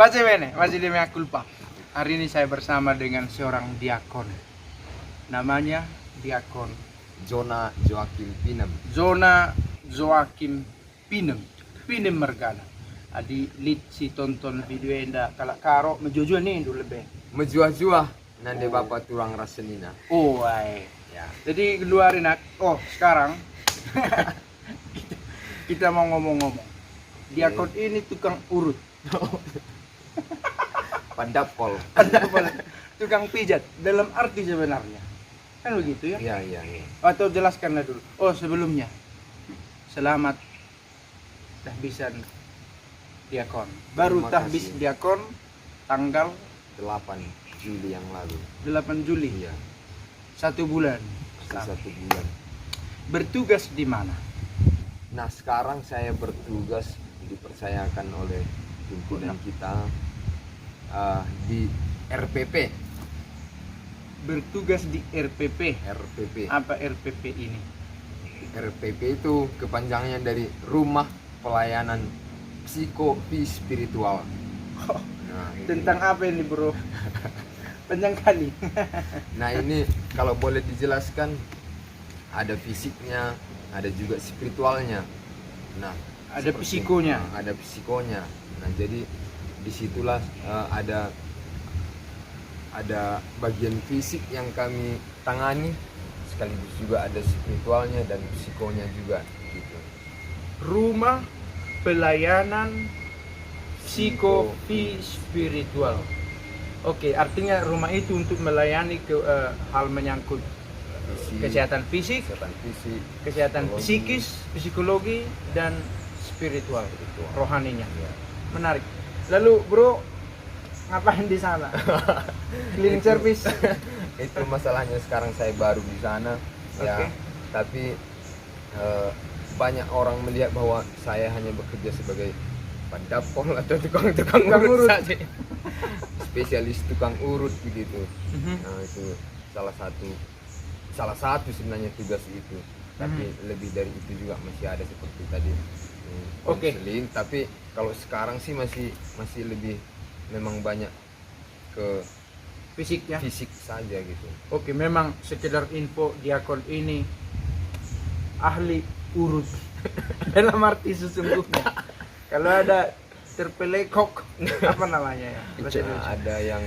Pace bene, masih di mea culpa. Hari ini saya bersama dengan seorang diakon. Namanya Diakon Zona Joakim Pinem. Zona Joakim Pinem. Pinem Mergana. Adi lit si tonton video enda kalak karo mejujuan nih dulu lebih. Menjuah-juah nande bapak turang rasenina. Oh, ay. Ya. Jadi keluarin sekarang kita mau ngomong-ngomong. Diakon ini tukang urut. Pandapol. Tukang pijat dalam arti sebenarnya. Kan begitu ya? Iya. Atau jelaskanlah dulu. Oh, sebelumnya. Selamat tahbisan Diakon. Baru Terima tahbis kasih. Diakon tanggal 8 Juli yang lalu. 8 Juli. Iya. 1 bulan. Satu bulan. Bertugas di mana? Nah, sekarang saya bertugas dipercayakan oleh pimpinan kita di RPP. Bertugas di RPP. RPP. Apa RPP ini? RPP itu kepanjangannya dari Rumah Pelayanan Psikospiritual. Nah, ini. Tentang apa ini, Bro? Panjang kali. Nah, ini kalau boleh dijelaskan, ada fisiknya, ada juga spiritualnya. Nah, Ada seperti- psikonya. ada psikonya. Nah, jadi disitulah ada bagian fisik yang kami tangani, sekaligus juga ada spiritualnya dan psikonya juga gitu. Rumah pelayanan psikospiritual. Oke, artinya rumah itu untuk melayani hal menyangkut kesehatan fisik, kesehatan psikologi. psikis, psikologi dan spiritual, rohaninya. Ya. Menarik. Lalu, Bro, ngapain di sana? Cleaning service. Itu masalahnya sekarang saya baru di sana. Ya, Oke. tapi banyak orang melihat bahwa saya hanya bekerja sebagai pandapol atau tukang urut saja. Spesialis tukang urut begitu. Nah, itu salah satu sebenarnya tugas itu. Tapi lebih dari itu juga masih ada seperti tadi Oke. konseling. Tapi kalau sekarang sih masih lebih memang banyak ke Fisiknya. fisik saja gitu. Oke, memang sekedar info, Diakon ini ahli urut dalam arti sesungguhnya. Kalau ada terpelekok, apa namanya ya? Bahasa Indonesia. Ada yang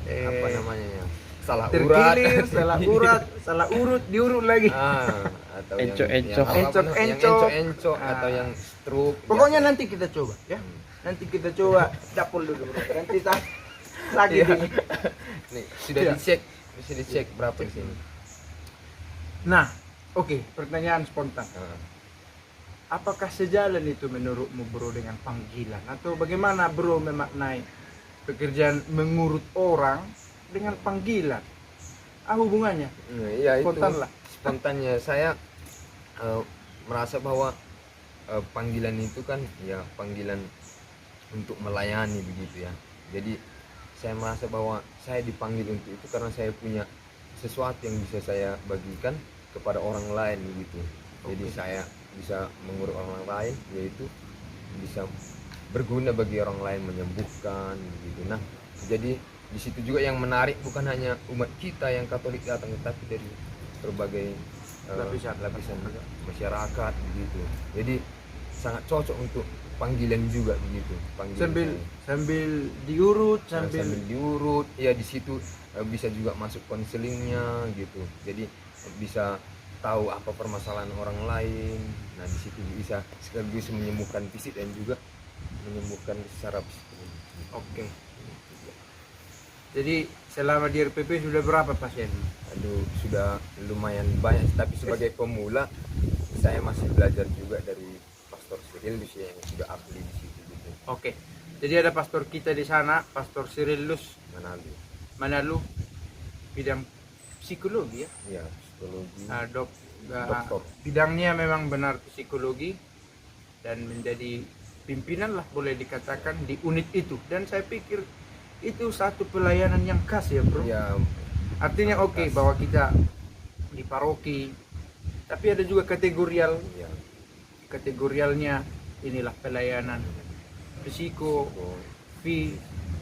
apa namanya ya? Salah urat. Terkilir, salah urat, salah urut, diurut lagi. Atau Encok-encok. encok-encok Ah. atau yang stroke. Pokoknya nanti kita coba ya. Nanti kita coba dapur dulu, Bro. Nanti sakit Iya. ini. Nih, sudah Iya. bisa dicek berapa di sini. Nah, oke, pertanyaan spontan. Apakah sejalan itu menurutmu, Bro, dengan panggilan? Atau bagaimana, Bro, memaknai pekerjaan mengurut orang dengan panggilan? Hubungannya? Nah, iya itu Spontan lah. spontannya saya merasa bahwa panggilan itu kan ya panggilan untuk melayani begitu ya. Jadi saya merasa bahwa saya dipanggil untuk itu karena saya punya sesuatu yang bisa saya bagikan kepada orang lain begitu. Jadi saya bisa mengurus orang lain, yaitu bisa berguna bagi orang lain, menyembuhkan begitu. Nah, jadi di situ juga yang menarik bukan hanya umat kita yang Katolik datang, tapi dari berbagai lapisan masyarakat begitu. Jadi sangat cocok untuk panggilan juga begitu. Panggilan Sambil diurut, sambil diurut, ya di situ bisa juga masuk konselingnya gitu. Jadi bisa tahu apa permasalahan orang lain. Nah, di situ bisa sekaligus menyembuhkan fisik dan juga menyembuhkan secara psikologis. Oke. Jadi selama di RPP sudah berapa pasien? Aduh, sudah lumayan banyak, tapi sebagai pemula saya masih belajar juga dari Pastor Cyrillus yang sudah ahli di situ gitu. Oke. Jadi ada pastor kita di sana, Pastor Cyrillus Manalu, bidang psikologi ya. Ya, psikologi. Dokter. Bidangnya memang benar psikologi dan menjadi pimpinan lah boleh dikatakan di unit itu. Dan saya pikir itu satu pelayanan yang khas ya, Bro. Ya, Artinya oke khas. bahwa kita di paroki, tapi ada juga kategorial. ya. Kategorialnya inilah pelayanan psiko,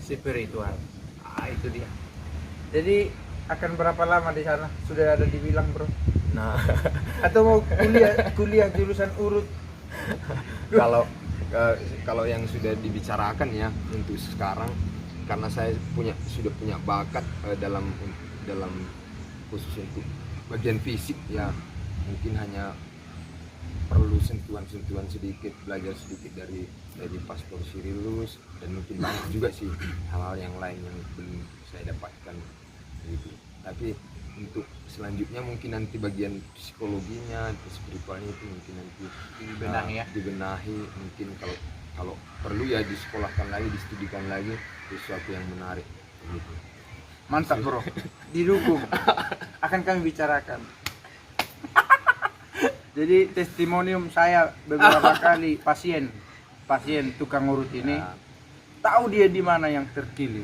spiritual. Itu dia. Jadi akan berapa lama di sana? Sudah ada dibilang, Bro? Nah, Atau mau kuliah jurusan urut? kalau yang sudah dibicarakan ya untuk sekarang, karena saya sudah punya bakat dalam khusus untuk bagian fisik ya, mungkin hanya perlu sentuhan sedikit, belajar sedikit dari Pastor Cyrillus, dan mungkin banyak juga sih hal-hal yang lain yang belum saya dapatkan gitu. Tapi untuk selanjutnya mungkin nanti bagian psikologinya, spiritualnya itu mungkin nanti dibenahi, mungkin kalau perlu ya disekolahkan lagi, distudikan lagi, sesuatu yang menarik gitu. Mantap, Bro. Didukung. Akan kami bicarakan. Jadi testimonium saya beberapa kali pasien tukang urut ini tahu dia di mana yang terpilih.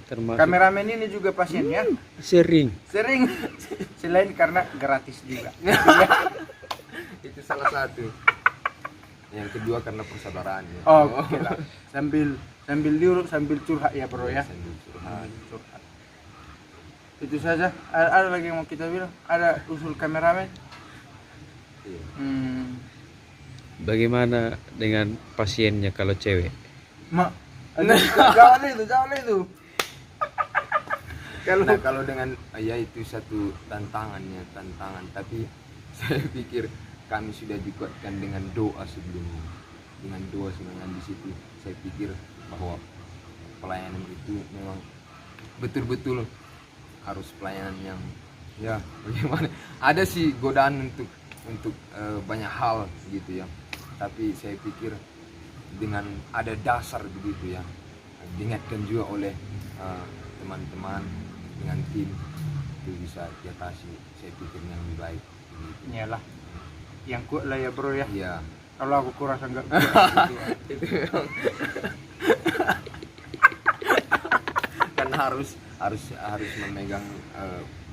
Termasuk Kameramen ini juga pasien ya. sering. Selain karena gratis juga. Itu salah satu. Yang kedua karena persaudaraan ya. Oke lah. Sambil diurut sambil curhat ya, Bro ya. Sambil curhat. Itu saja. Ada lagi yang mau kita bilang? Ada usul kameramen? Iya. Bagaimana dengan pasiennya kalau cewek? Jawab itu. Kalau dengan ya itu satu tantangan, tapi saya pikir kami sudah dikuatkan dengan doa sebelumnya. Dengan doa sebenarnya di situ saya pikir bahwa pelayanan itu memang betul-betul harus pelayanan yang ya bagaimana, ada sih godaan untuk banyak hal gitu ya, tapi saya pikir dengan ada dasar begitu ya, diingatkan juga oleh teman-teman dengan tim, itu bisa diatasi, saya pikir yang lebih baik gitu. Iyalah, yang kuat lah ya, Bro ya. Iya. Kalau aku kurasa enggak kuat gitu. Itu memang kan harus memegang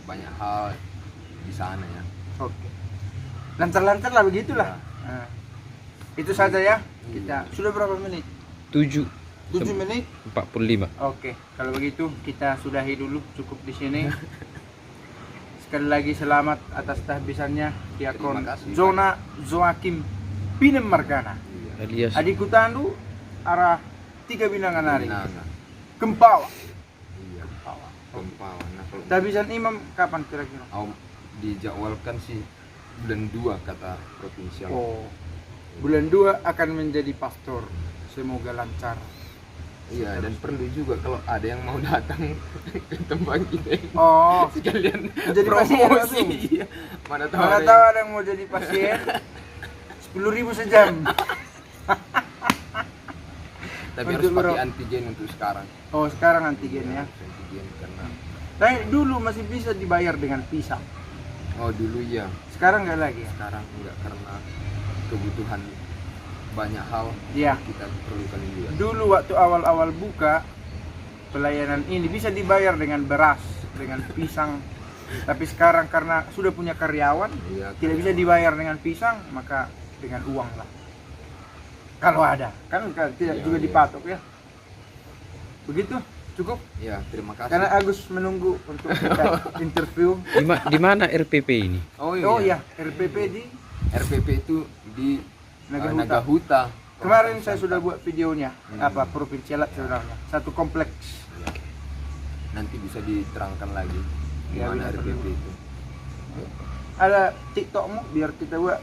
banyak hal di sana ya. Oke. Lancar-lancar lah begitulah. Nah, itu saja ya. Kita sudah berapa menit? 7 7 menit. 45. Oke, kalau begitu kita sudahi dulu, cukup di sini. Sekali lagi selamat atas tahbisannya Diakon Terima kasih. Zona Joakim Pinem Margana. Alias Adikku Tandu arah 3 Binangan Ari. Binangan. Kempawa. Iya. Kempawan. Nah, kalau Tahbisan Imam kapan kira-kira? dijadwalkan sih bulan 2 kata provinsial. Oh. Bulan 2 akan menjadi pastor. Semoga lancar. Iya, dan perlu juga kalau ada yang mau datang ke tempat kita ini, Oh, sekalian menjadi pasien promosi. langsung. Iya. Mana tahu Mana ada tahu ada yang mau jadi pasien. 10.000 sejam. tapi Untuk harus pakai bro. antigen untuk sekarang. Oh, sekarang antigen ya. Harus antigen karena Tapi dulu masih bisa dibayar dengan pisang. dulu ya, Sekarang nggak lagi ya? sekarang enggak karena kebutuhan banyak hal Iya. kita perlukan juga. Dulu waktu awal-awal buka pelayanan ini bisa dibayar dengan beras, dengan pisang. Tapi sekarang karena sudah punya karyawan, Iya, tidak bisa dibayar dengan pisang, maka dengan uang lah. Kalau ada, kan tidak Iya, juga iya. dipatok ya. Begitu, cukup. Ya, terima kasih. Karena Agus menunggu untuk kita interview. di mana RPP ini? Oh Oh ya, RPP di RPP itu di Nagahuta. Nagahuta. Kemarin saya sudah buat videonya, Hmm. provinsialat sebenarnya. Satu kompleks. Ya. Nanti bisa diterangkan lagi di Ya, mana bisa RPP perlu. itu. Ada TikTokmu biar kita buat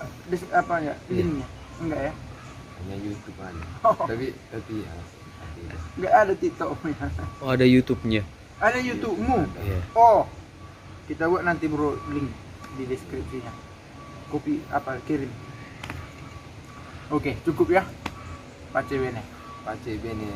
linknya? Enggak ya? Hanya YouTube aja. Oh. Tapi ya. Enggak ada TikToknya. Oh, ada YouTube-nya. Ada YouTubemu. Iya. Oh, kita buat nanti, Bro, link di deskripsinya. Kirim. Oke, cukup ya. Pace bene. Pace bene.